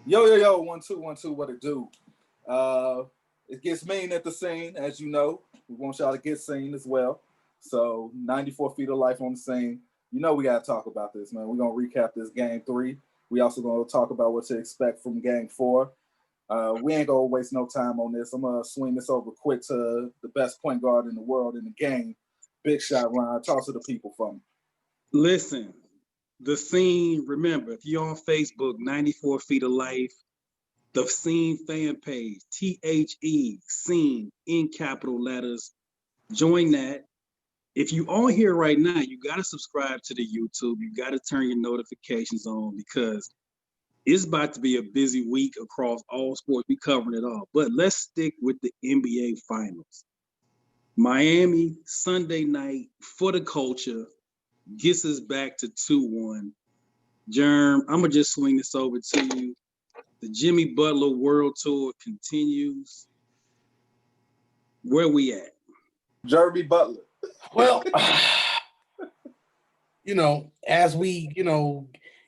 Yo, 1 2 1 2. What it do? Uh, it gets mean at the scene, as you know. We want y'all to get seen as well. So 94 feet of life on the scene. You know we gotta talk about this, man. We're gonna recap this game 3. We also gonna talk about what to expect from game 4. We ain't gonna waste no time on this. I'm gonna swing this over quick to the best point guard in the world in the game. Big shot, Ron. Talk to the people for me. Listen, the scene, remember, if you're on Facebook, 94 Feet of Life, the scene fan page, THE, scene in capital letters. Join that. If you on here right now, you got to subscribe to the YouTube. You got to turn your notifications on because it's about to be a busy week across all sports. We covering it all. But let's stick with the NBA Finals. Miami, Sunday night for the culture, gets us back to 2-1. Germ, I'm going to just swing this over to you. The Jimmy Butler World Tour continues. Where we at? Jeremy Butler. Well, as we,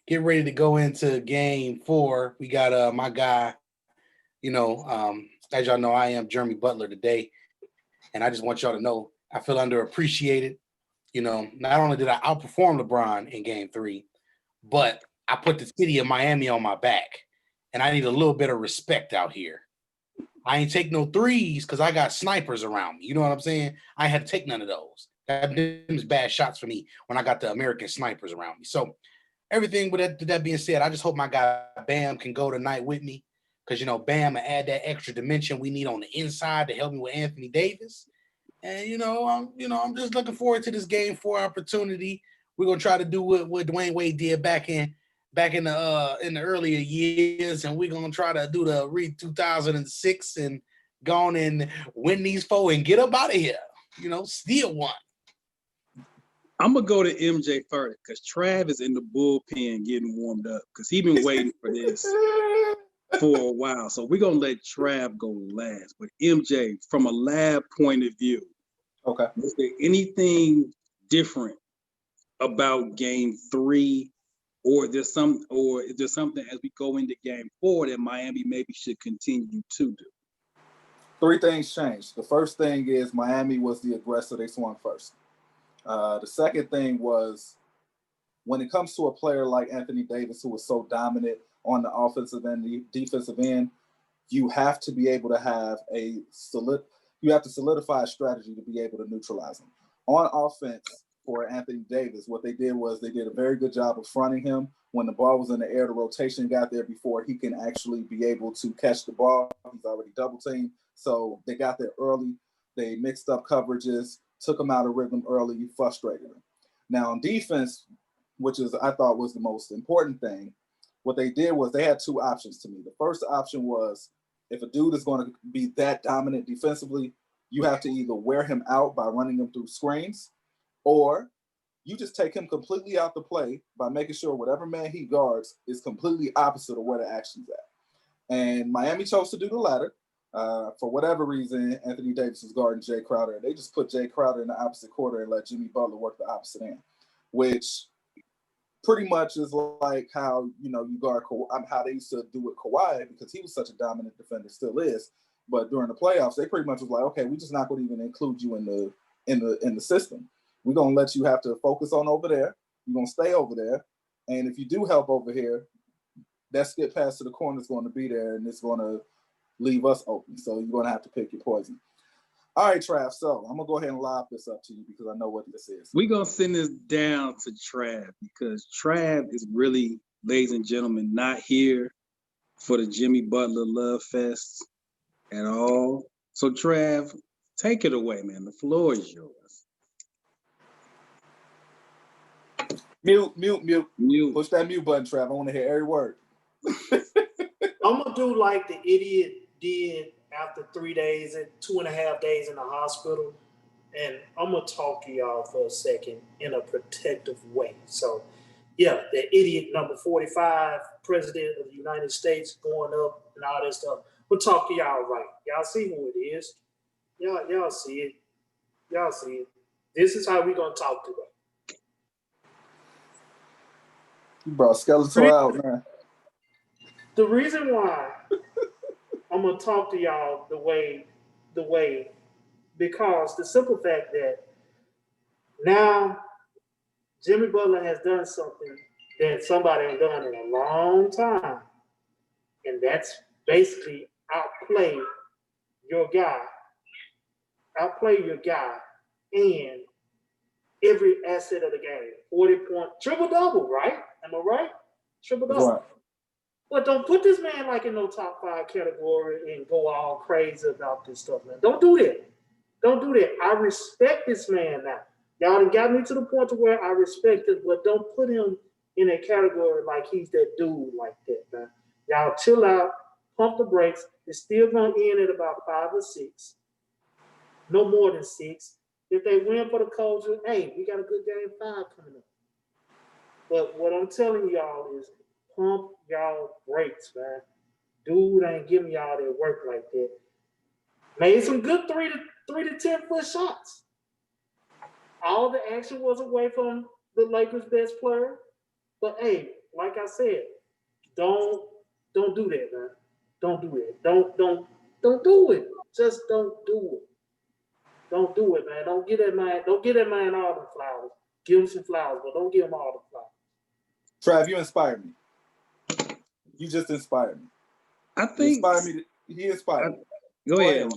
get ready to go into game 4, we got my guy, as y'all know, I am Jeremy Butler today. And I just want y'all to know I feel underappreciated. Not only did I outperform LeBron in game 3, but I put the city of Miami on my back. And I need a little bit of respect out here. I ain't take no threes because I got snipers around me. You know what I'm saying? I had to take none of those. That was bad shots for me when I got the American snipers around me. So everything with that being said, I just hope my guy Bam can go tonight with me because, Bam will add that extra dimension we need on the inside to help me with Anthony Davis. And, I'm just looking forward to this game 4 opportunity. We're going to try to do what Dwayne Wade did back in the earlier years, and we're gonna try to do the 2006 and go on and win these 4 and get up out of here. Steal one. I'm gonna go to MJ first because Trav is in the bullpen getting warmed up because he's been waiting for this for a while. So we're gonna let Trav go last. But MJ, from a lab point of view, okay, was there anything different about game 3? Or is there something as we go into game 4 that Miami maybe should continue to do? 3 things changed. The first thing is Miami was the aggressor. They swung first. The second thing was when it comes to a player like Anthony Davis, who was so dominant on the offensive and the defensive end, you have to be able to have you have to solidify a strategy to be able to neutralize him. On offense, for Anthony Davis, what they did was they did a very good job of fronting him. When the ball was in the air, the rotation got there before he can actually be able to catch the ball. He's already double teamed. So they got there early. They mixed up coverages, took him out of rhythm early, frustrated him. Now on defense, which I thought was the most important thing, what they did was they had 2 options to me. The first option was if a dude is going to be that dominant defensively, you have to either wear him out by running him through screens, or you just take him completely out the play by making sure whatever man he guards is completely opposite of where the action's at. And Miami chose to do the latter. For whatever reason, Anthony Davis was guarding Jay Crowder. They just put Jay Crowder in the opposite quarter and let Jimmy Butler work the opposite end, which pretty much is like how, you guard how they used to do with Kawhi because he was such a dominant defender, still is. But during the playoffs, they pretty much was like, okay, we're just not going to even include you in the system. We're going to let you have to focus on over there. You're going to stay over there. And if you do help over here, that skip pass to the corner is going to be there, and it's going to leave us open. So you're going to have to pick your poison. All right, Trav. So I'm going to go ahead and lob this up to you because I know what this is. We're going to send this down to Trav because Trav is really, ladies and gentlemen, not here for the Jimmy Butler Love Fest at all. So, Trav, take it away, man. The floor is yours. Mute. Push that mute button, Trav. I want to hear every word. I'm going to do like the idiot did after 3 days and 2.5 days in the hospital. And I'm going to talk to y'all for a second in a protective way. So, yeah, the idiot number 45, president of the United States, going up and all that stuff. We'll talk to y'all right. Y'all see who it is. Y'all see it. Y'all see it. This is how we're going to talk today. You brought Skeletor out, man. The reason why I'm gonna talk to y'all the way, because the simple fact that now Jimmy Butler has done something that somebody ain't done in a long time, and that's basically outplay your guy, and every asset of the game. 40-point triple double, right? Am I right? Triple double. Right. But don't put this man like in no top 5 category and go all crazy about this stuff, man. Don't do that. Don't do that. I respect this man now. Y'all done got me to the point to where I respect it, but don't put him in a category like he's that dude like that, man. Y'all chill out, pump the brakes. It's still gonna end at about 5 or 6. No more than 6. If they win for the culture, hey, we got a good game 5 coming up. But what I'm telling y'all is pump y'all brakes, man. Dude ain't giving y'all that work like that. Made some good 3 to 10 foot shots. All the action was away from the Lakers' best player. But hey, like I said, don't do that, man. Don't do it. Don't do it. Just don't do it. Don't do it, man. Don't give that man all the flowers. Give him some flowers, but don't give him all the flowers. Trav, you inspired me. You just inspired me. I think He inspired me. Go ahead.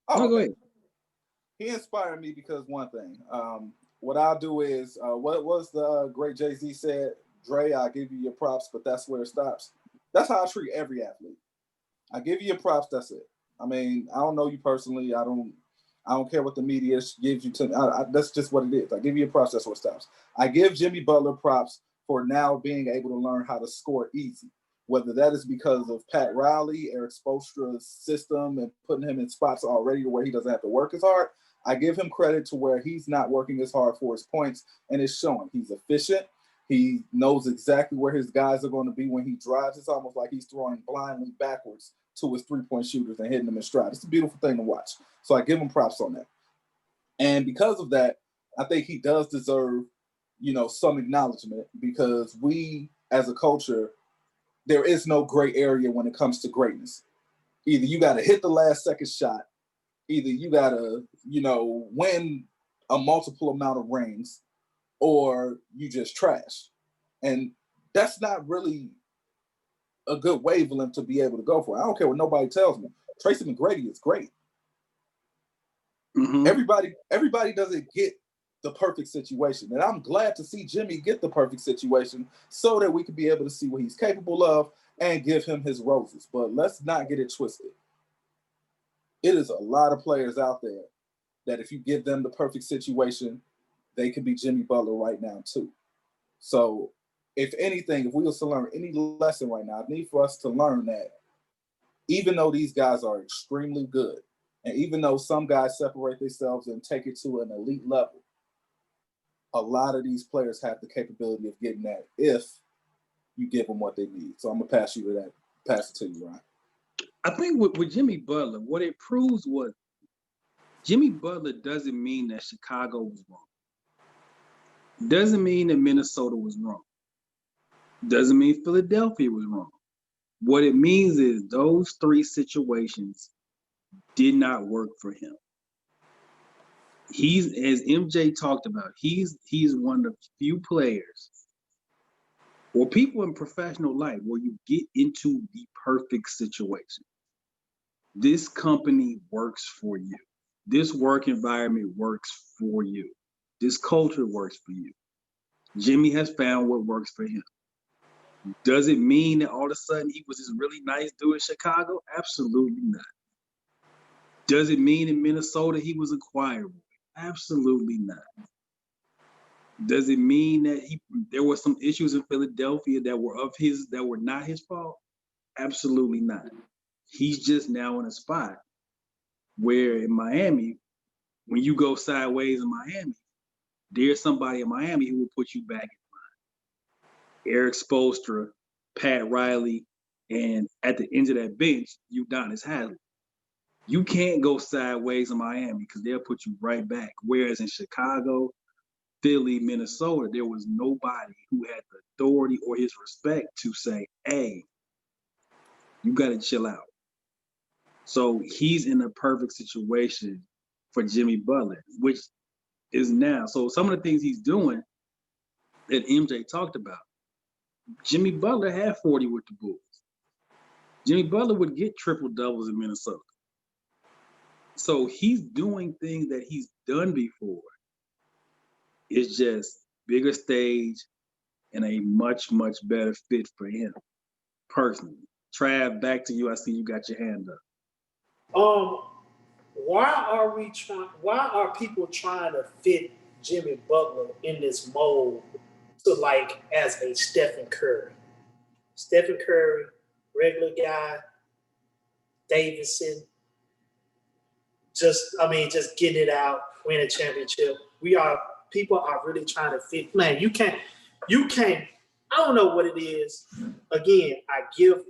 Oh, go okay. ahead. He inspired me because one thing. What I'll do is what was the great Jay-Z said, Dre, I'll give you your props, but that's where it stops. That's how I treat every athlete. I give you your props, that's it. I mean, I don't know you personally. I don't care what the media gives you to. That's just what it is. I give you your props, that's where it stops. I give Jimmy Butler props for now being able to learn how to score easy. Whether that is because of Pat Riley, Eric Spoelstra's system, and putting him in spots already to where he doesn't have to work as hard, I give him credit to where he's not working as hard for his points, and it's showing. He's efficient. He knows exactly where his guys are going to be when he drives. It's almost like he's throwing blindly backwards to his three-point shooters and hitting them in stride. It's a beautiful thing to watch. So I give him props on that. And because of that, I think he does deserve, some acknowledgement, because we, as a culture, there is no gray area when it comes to greatness. Either you got to hit the last second shot, either you got to, win a multiple amount of rings, or you just trash. And that's not really a good wavelength to be able to go for. I don't care what nobody tells me. Tracy McGrady is great. Mm-hmm. Everybody doesn't get the perfect situation. And I'm glad to see Jimmy get the perfect situation so that we can be able to see what he's capable of and give him his roses. But let's not get it twisted. It is a lot of players out there that if you give them the perfect situation, they could be Jimmy Butler right now too. So if anything, if we was to learn any lesson right now, I need for us to learn that even though these guys are extremely good, and even though some guys separate themselves and take it to an elite level, a lot of these players have the capability of getting that if you give them what they need. So I'm gonna pass it to you, Ryan. I think with Jimmy Butler, what it proves was Jimmy Butler doesn't mean that Chicago was wrong. Doesn't mean that Minnesota was wrong. Doesn't mean Philadelphia was wrong. What it means is those 3 situations did not work for him. He's, as MJ talked about, he's one of the few players or people in professional life where you get into the perfect situation. This company works for you. This work environment works for you. This culture works for you. Jimmy has found what works for him. Does it mean that all of a sudden he was this really nice dude in Chicago? Absolutely not. Does it mean in Minnesota he was acquirable? Absolutely not. Does it mean that there were some issues in Philadelphia that were not his fault? Absolutely not. He's just now in a spot where in Miami, when you go sideways in Miami, there's somebody in Miami who will put you back in line. Eric Spoelstra, Pat Riley, and at the end of that bench, Udonis Haslem. You can't go sideways in Miami because they'll put you right back. Whereas in Chicago, Philly, Minnesota, there was nobody who had the authority or his respect to say, hey, You got to chill out. So he's in a perfect situation for Jimmy Butler, which is now. So some of the things he's doing that MJ talked about, Jimmy Butler had 40 with the Bulls. Jimmy Butler would get triple doubles in Minnesota. So he's doing things that he's done before. It's just bigger stage and a much, much better fit for him personally. Trav, back to you. I see you got your hand up. Why are people trying to fit Jimmy Butler in this mold to like as a Stephen Curry? Stephen Curry, regular guy, Davidson, just getting it out, win a championship. People are really trying to fit. Man, you can't, I don't know what it is. Again, I give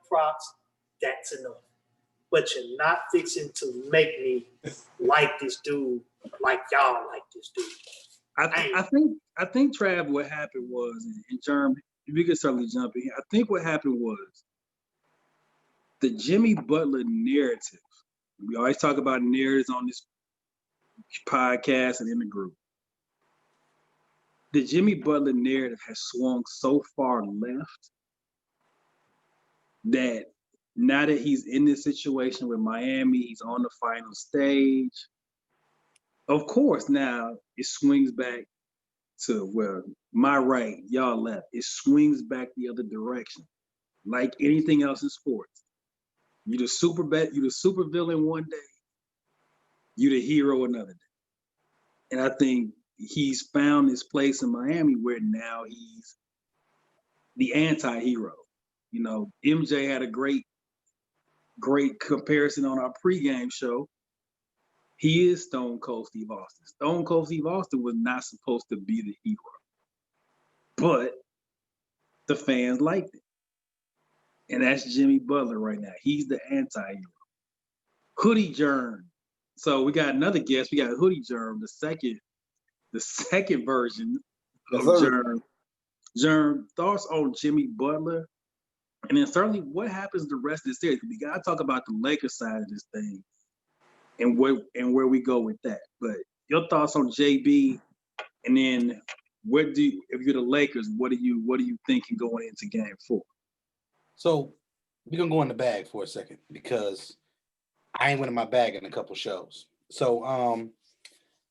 props, that's enough. But you're not fixing to make me like this dude, like y'all like this dude. I think Trav, what happened was in terms, we could certainly jump in here. I think what happened was the Jimmy Butler narrative. We always talk about narratives on this podcast and in the group. The Jimmy Butler narrative has swung so far left that now that he's in this situation with Miami, he's on the final stage. Of course, now it swings back to, well, my right, y'all left. It swings back the other direction. Like anything else in sports. You the super villain one day, you the hero another day. And I think he's found his place in Miami where now he's the anti-hero. You know, MJ had a great comparison on our pregame show. He is Stone Cold Steve Austin. Stone Cold Steve Austin was not supposed to be the hero, but the fans liked it. And that's Jimmy Butler right now. He's the anti-hero. Hoodie Germ. So we got another guest. We got Hoodie Germ, the second version of Germ. Germ, thoughts on Jimmy Butler? And then certainly what happens the rest of the series? We got to talk about the Lakers side of this thing and where we go with that. But your thoughts on JB, and then if you're the Lakers, what are you thinking going into Game 4? So we're gonna go in the bag for a second because I ain't went in my bag in a couple shows. So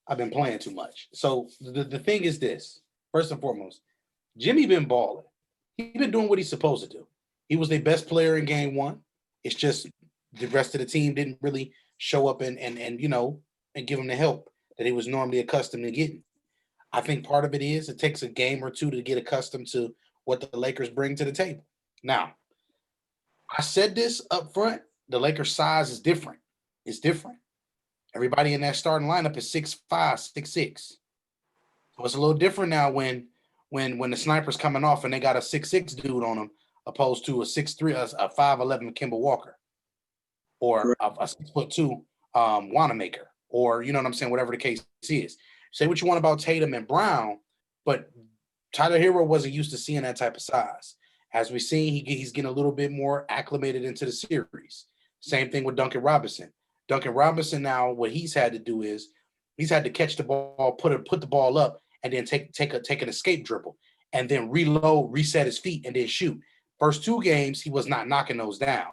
I've been playing too much. So the thing is this: first and foremost, Jimmy been balling. He been doing what he's supposed to do. He was their best player in Game 1. It's just the rest of the team didn't really show up and give him the help that he was normally accustomed to getting. I think part of it is it takes a game or two to get accustomed to what the Lakers bring to the table. Now, I said this up front, the Lakers' size is different. It's different. Everybody in that starting lineup is 6'5", 6'6". So it's a little different now when the sniper's coming off and they got a 6'6" dude on them, opposed to a 6'3", a 5'11" Kemba Walker, or a 6'2" Wanamaker, or you know what I'm saying, whatever the case is. Say what you want about Tatum and Brown, but Tyler Hero wasn't used to seeing that type of size. As we've seen, he's getting a little bit more acclimated into the series. Same thing with Duncan Robinson. Duncan Robinson now, what he's had to do is he's had to catch the ball, put the ball up, and then take an escape dribble, and then reload, reset his feet, and then shoot. First 2 games, he was not knocking those down.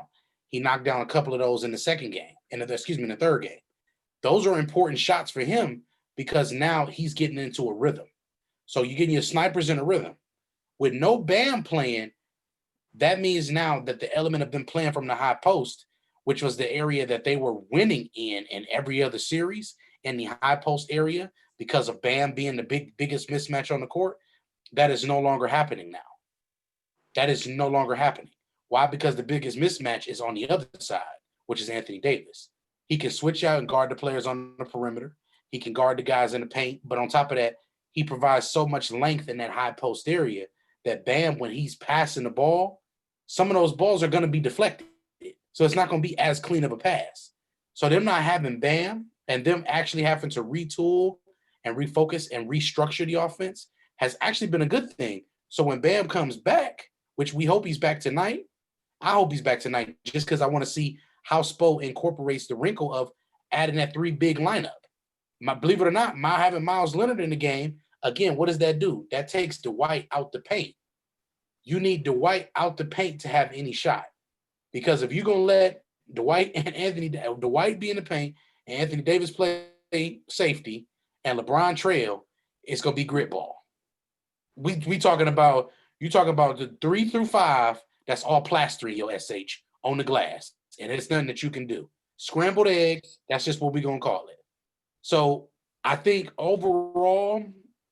He knocked down a couple of those in the second game, in the third game. Those are important shots for him because now he's getting into a rhythm. So you're getting your snipers in a rhythm. With no Bam playing, that means now that the element of them playing from the high post, which was the area that they were winning in every other series, in the high post area, because of Bam being the biggest mismatch on the court, that is no longer happening now. That is no longer happening. Why? Because the biggest mismatch is on the other side, which is Anthony Davis. He can switch out and guard the players on the perimeter. He can guard the guys in the paint. But on top of that, he provides so much length in that high post area that Bam, when he's passing the ball, some of those balls are going to be deflected. So it's not going to be as clean of a pass. So them not having Bam and them actually having to retool and refocus and restructure the offense has actually been a good thing. So when Bam comes back, which we hope he's back tonight, I hope he's back tonight just because I want to see how Spo incorporates the wrinkle of adding that 3 big lineup. Believe it or not, having Miles Leonard in the game, again, what does that do? That takes Dwight out the paint. You need Dwight out the paint to have any shot. Because if you're going to let Dwight be in the paint and Anthony Davis play safety and LeBron trail, it's going to be grit ball. You talking about the 3 through 5, that's all plastering your SH on the glass. And it's nothing that you can do. Scrambled eggs, that's just what we're going to call it. So I think overall,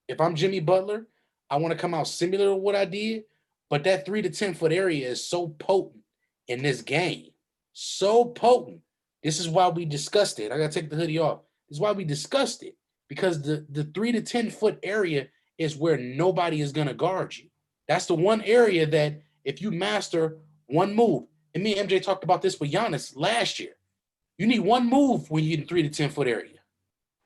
if I'm Jimmy Butler, I want to come out similar to what I did, but that 3 to 10 foot area is so potent in this game. So potent. This is why we discussed it. I got to take the hoodie off. This is why we discussed it, because the 3 to 10 foot area is where nobody is going to guard you. That's the one area that if you master one move, and me and MJ talked about this with Giannis last year, you need one move when you're in 3 to 10 foot area.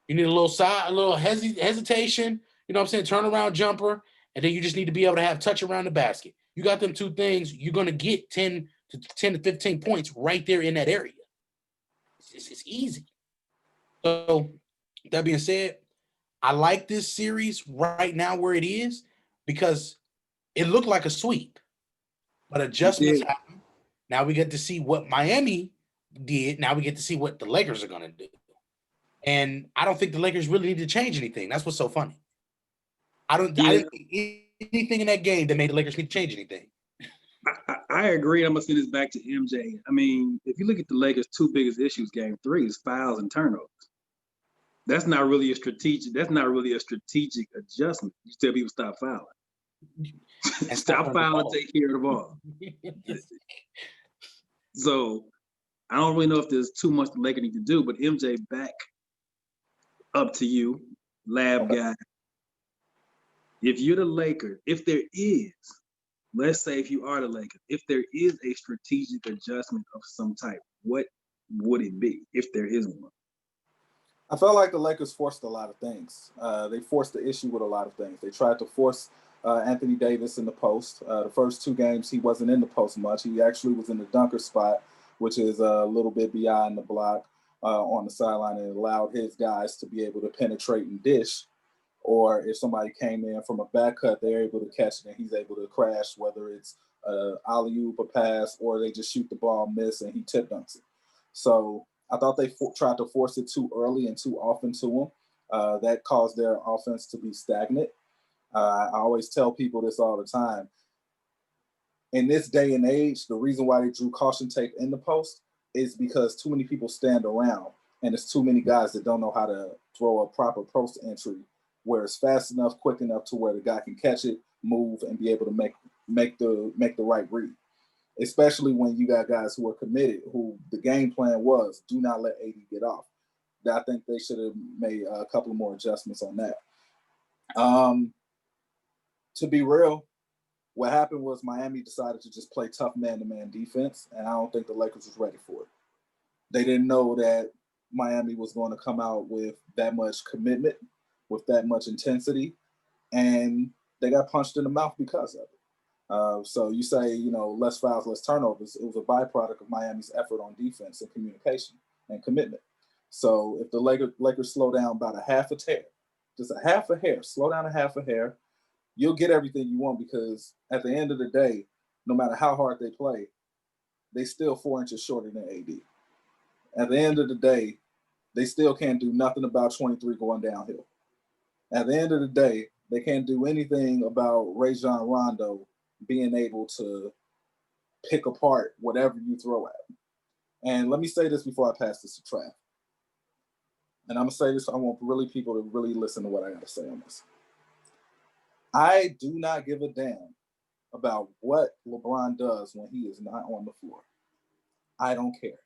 You need a little hesitation, you know what I'm saying, turnaround jumper, and then you just need to be able to have touch around the basket. You got them 2 things, you're going to get 10 to 15 points right there in that area. It's easy. So that being said, I like this series right now where it is because it looked like a sweep, but adjustments happen. Now we get to see what Miami did. Now we get to see what the Lakers are going to do. And I don't think the Lakers really need to change anything. That's what's so funny. I didn't see anything in that game that made the Lakers need to change anything. I agree. I'm going to send this back to MJ. I mean, if you look at the Lakers' 2 biggest issues, game 3 is fouls and turnovers. That's not really a strategic adjustment. You tell people stop fouling. And stop fouling, take care of the ball. So I don't really know if there's too much the Lakers need to do, but MJ, back up to you, lab guy. If you're the Lakers, if there is, let's say if you are the Lakers, if there is a strategic adjustment of some type, what would it be if there is one? I felt like the Lakers forced a lot of things. They forced the issue with a lot of things. They tried to force Anthony Davis in the post. The first 2 games, he wasn't in the post much. He actually was in the dunker spot, which is a little bit beyond the block on the sideline, and allowed his guys to be able to penetrate and dish. Or if somebody came in from a back cut, they're able to catch it and he's able to crash, whether it's alley-oop, a pass, or they just shoot the ball, miss, and he tip dunks it. So I thought they tried to force it too early and too often to him. That caused their offense to be stagnant. I always tell people this all the time. In this day and age, the reason why they drew caution tape in the post is because too many people stand around and there's too many guys that don't know how to throw a proper post entry where it's fast enough, quick enough to where the guy can catch it, move, and be able to make the right read. Especially when you got guys who are committed, who the game plan was, do not let AD get off. I think they should have made a couple more adjustments on that. To be real, what happened was Miami decided to just play tough man-to-man defense, and I don't think the Lakers was ready for it. They didn't know that Miami was going to come out with that much commitment, with that much intensity, and they got punched in the mouth because of it. So you say, less fouls, less turnovers. It was a byproduct of Miami's effort on defense and communication and commitment. So if the Lakers slow down about a half a hair, just a half a hair, slow down a half a hair, you'll get everything you want, because at the end of the day, no matter how hard they play, they still 4 inches shorter than AD. At the end of the day, they still can't do nothing about 23 going downhill. At the end of the day, they can't do anything about Rajon Rondo being able to pick apart whatever you throw at him. And let me say this before I pass this to Trav. And I'm going to say this, I want people to really listen to what I got to say on this. I do not give a damn about what LeBron does when he is not on the floor. I don't care.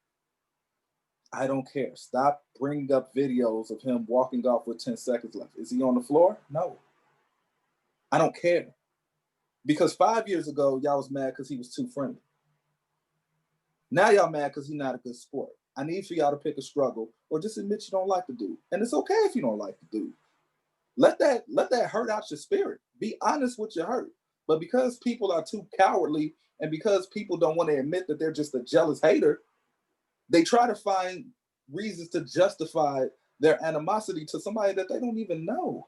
I don't care. Stop bringing up videos of him walking off with 10 seconds left. Is he on the floor? No. I don't care. Because 5 years ago, y'all was mad because he was too friendly. Now y'all mad because he's not a good sport. I need for y'all to pick a struggle or just admit you don't like the dude. And it's okay if you don't like the dude. Let that hurt out your spirit. Be honest with your hurt. But because people are too cowardly And because people don't want to admit that they're just a jealous hater, they try to find reasons to justify their animosity to somebody that they don't even know.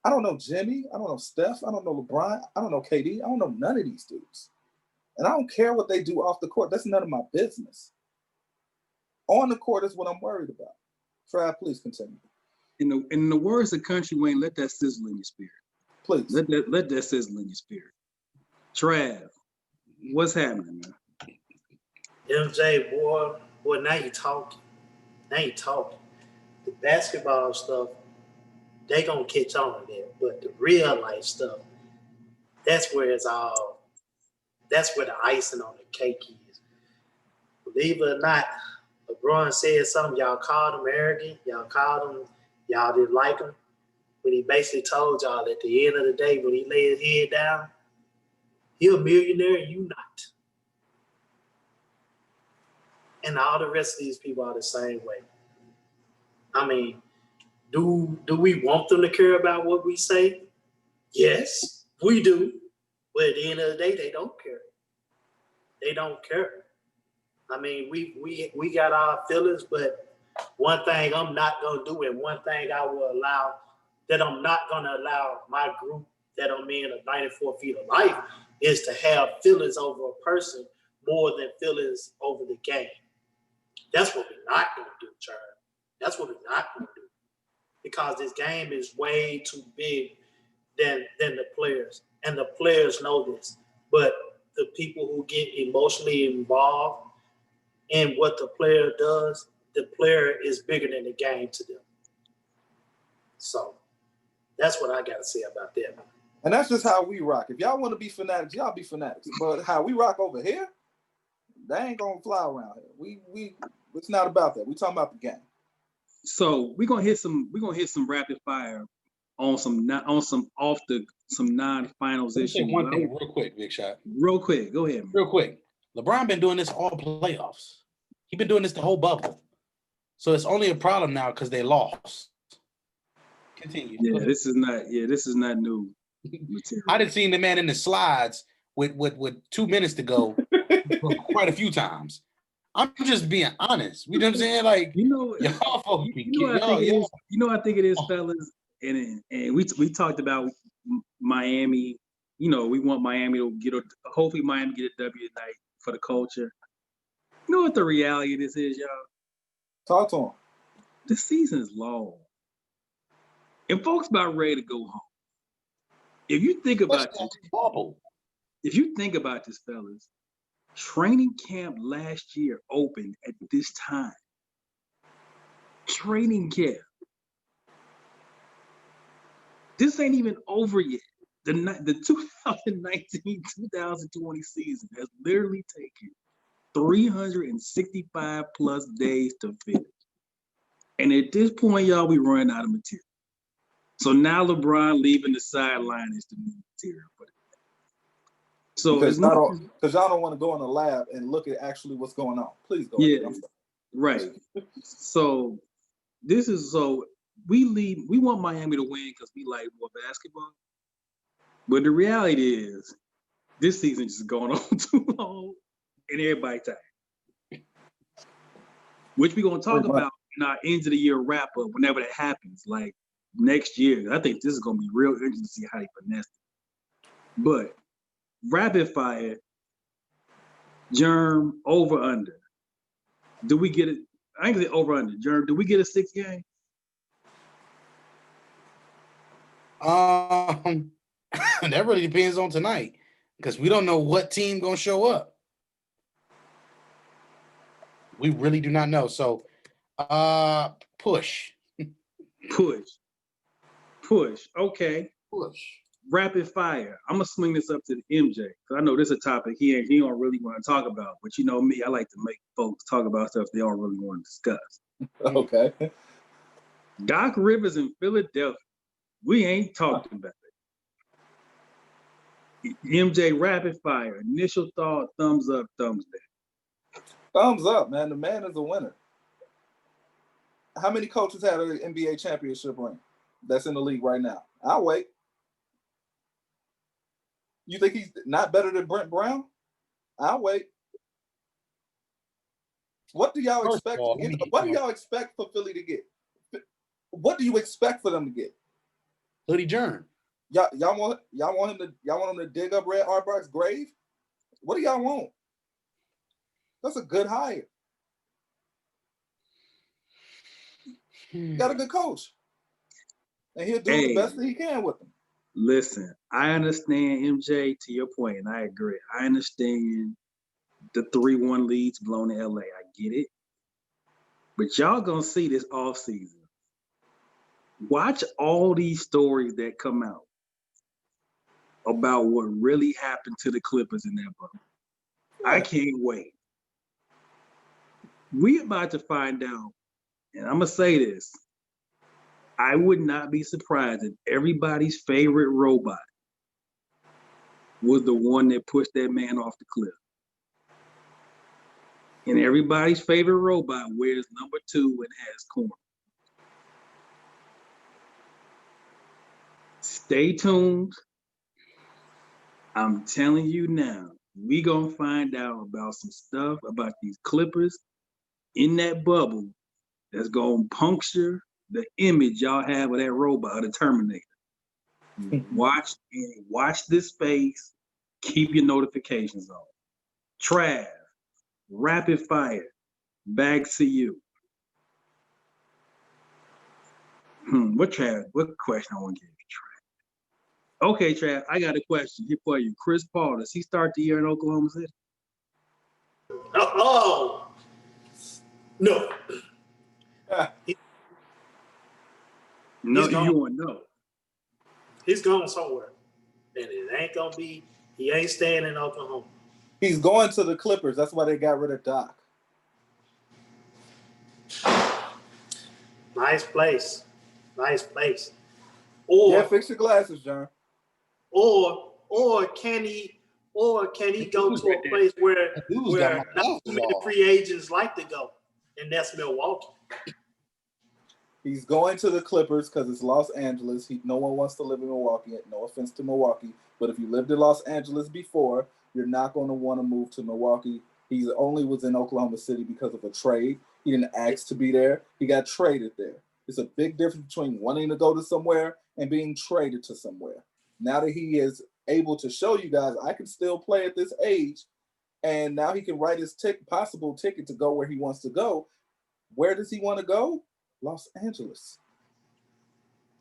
I don't know Jimmy. I don't know Steph. I don't know LeBron. I don't know KD. I don't know none of these dudes. And I don't care what they do off the court. That's none of my business. On the court is what I'm worried about. Trav, please continue. In the words of Country Wayne, let that sizzle in your spirit. Please. Let that sizzle in your spirit. Trav, what's happening, man? MJ, boy, now you talking. The basketball stuff, they gonna catch on to that. But the real life stuff, that's where the icing on the cake is. Believe it or not, LeBron said something, y'all called him arrogant, y'all didn't like him. When he basically told y'all at the end of the day, when he laid his head down, he a millionaire and you not. And all the rest of these people are the same way. I mean, do we want them to care about what we say? Yes, we do. But at the end of the day, they don't care. They don't care. I mean, we got our feelings, but one thing I'm not gonna do, and one thing I will allow, that I'm not gonna allow my group that I'm in of 94 feet of life, is to have feelings over a person more than feelings over the game. That's what we're not gonna do, Charlie. That's what we're not gonna do. Because this game is way too big than the players. And the players know this. But the people who get emotionally involved in what the player does, the player is bigger than the game to them. So that's what I got to say about that. And that's just how we rock. If y'all want to be fanatics, y'all be fanatics. But how we rock over here, they ain't gonna fly around here. We it's not about that. We talking about the game. So we're gonna hit some rapid fire on some non-finals issues. One thing real quick, Big Shot. Real quick, go ahead. Man. Real quick. LeBron been doing this all playoffs. He been doing this the whole bubble. So it's only a problem now because they lost. Continue. Yeah, this is not new material. I done seen the man in the slides with 2 minutes to go quite a few times. I'm just being honest. You know what I'm saying? Like, y'all folks be I think it is, fellas. And we talked about Miami. You know, we want Miami to hopefully Miami get a W tonight for the culture. You know what the reality of this is, y'all? Talk to him. The season is long. And folks about ready to go home. If you think about this, fellas, training camp last year opened at this time. Training camp. This ain't even over yet. The 2019-2020 season has literally taken 365 plus days to finish. And at this point, y'all, we running out of material. So now LeBron leaving the sideline is the new material. So because y'all don't want to go in the lab and look at actually what's going on. Please go. Yeah, right. So we want Miami to win because we like more basketball. But the reality is, this season just going on too long, and everybody tired. Which we're gonna talk about in our end of the year wrap up whenever that happens, like next year. I think this is gonna be real interesting to see how they finesse it. But rapid fire, Germ, over under. Do we get it? I ain't gonna say over under. Germ, do we get a 6th game? That really depends on tonight because we don't know what team gonna show up. We really do not know. So, push. Okay. Push. Rapid fire. I'm gonna swing this up to the MJ because I know this is a topic he don't really want to talk about. But you know me, I like to make folks talk about stuff they don't really want to discuss. Okay. Doc Rivers in Philadelphia. We ain't talking about it. MJ, rapid fire. Initial thought, thumbs up, thumbs down. Thumbs up, man. The man is a winner. How many coaches had an NBA championship ring that's in the league right now? I'll wait. You think he's not better than Brent Brown? I'll wait. What do y'all expect? What do y'all expect for Philly to get? What do you expect for them to get? Hoodie Jern. Y'all want him to dig up Red Auerbach's grave? What do y'all want? That's a good hire. Got a good coach, and he'll do the best that he can with them. Listen, I understand MJ to your point, and I agree. I understand the 3-1 leads blown to LA. I get it. But y'all gonna see this offseason. Watch all these stories that come out about what really happened to the Clippers in that bubble. Yeah. I can't wait. We about to find out, and I'm gonna say this. I would not be surprised if everybody's favorite robot was the one that pushed that man off the cliff. And everybody's favorite robot wears number 2 and has corn. Stay tuned. I'm telling you now, we gonna find out about some stuff about these Clippers in that bubble that's gonna puncture the image y'all have of that robot, the Terminator. Watch this space. Keep your notifications on. Trav, rapid fire. Back to you. What question I want to give you, Trav? Okay, Trav, I got a question here for you. Chris Paul, does he start the year in Oklahoma City? Oh, no. No, you want no. He's going somewhere. And it ain't going to be, he ain't staying in Oklahoma. He's going to the Clippers. That's why they got rid of Doc. Nice place. Or fix your glasses, John. Or can he go to a place where not too many free agents like to go, and that's Milwaukee. He's going to the Clippers because it's Los Angeles. No one wants to live in Milwaukee. No offense to Milwaukee, but if you lived in Los Angeles before, you're not going to want to move to Milwaukee. He only was in Oklahoma City because of a trade. He didn't ask to be there. He got traded there. It's a big difference between wanting to go to somewhere and being traded to somewhere. Now that he is able to show you guys, I can still play at this age, and now he can write his possible ticket to go where he wants to go. Where does he want to go? Los Angeles.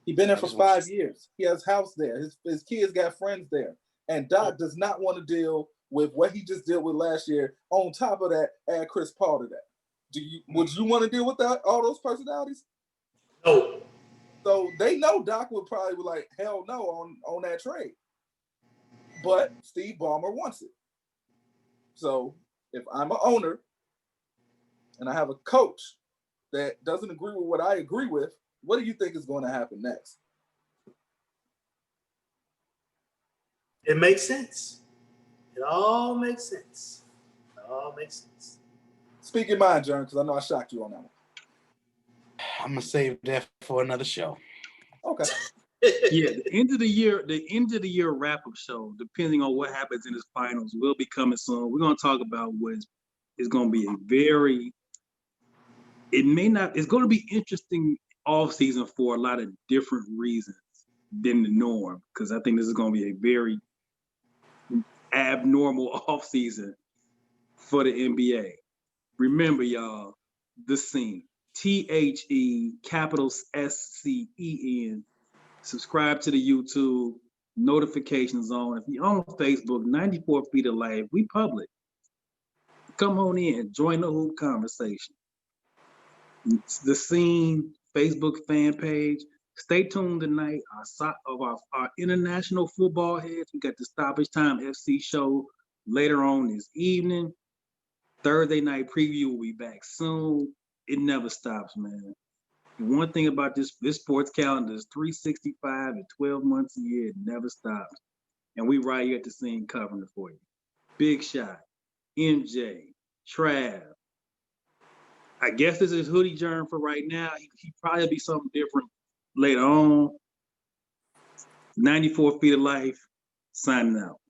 He's been there for 5 years. He has house there. His kids got friends there. And Doc does not want to deal with what he just dealt with last year. On top of that, add Chris Paul to that. Would you want to deal with all those personalities? No. So they know Doc would probably be like, hell no on that trade. But Steve Ballmer wants it. So if I'm an owner and I have a coach that doesn't agree with what I agree with, what do you think is going to happen next? It makes sense. It all makes sense. Speak your mind, Jern, because I know I shocked you on that one. I'm gonna save that for another show. Okay. Yeah, the end of the year wrap-up show, depending on what happens in his finals, will be coming soon. We're gonna talk about what is gonna be it's gonna be interesting off season for a lot of different reasons than the norm, because I think this is gonna be a very abnormal off season for the NBA. Remember, y'all, the scene. THE capitals SCEN. Subscribe to the YouTube, notifications on. If you're on Facebook, 94 Feet of Life, we public. Come on in, join the whole conversation. It's the scene Facebook fan page. Stay tuned tonight. Our international football heads. We got the Stoppage Time FC show later on this evening. Thursday night preview will be back soon. It never stops, man. And one thing about this sports calendar is 365 and 12 months a year. It never stops. And we right here at the scene covering it for you. Big Shot, MJ, Trav. I guess this is Hoodie Germ for right now. He probably be something different later on. 94 Feet of Life, signing out.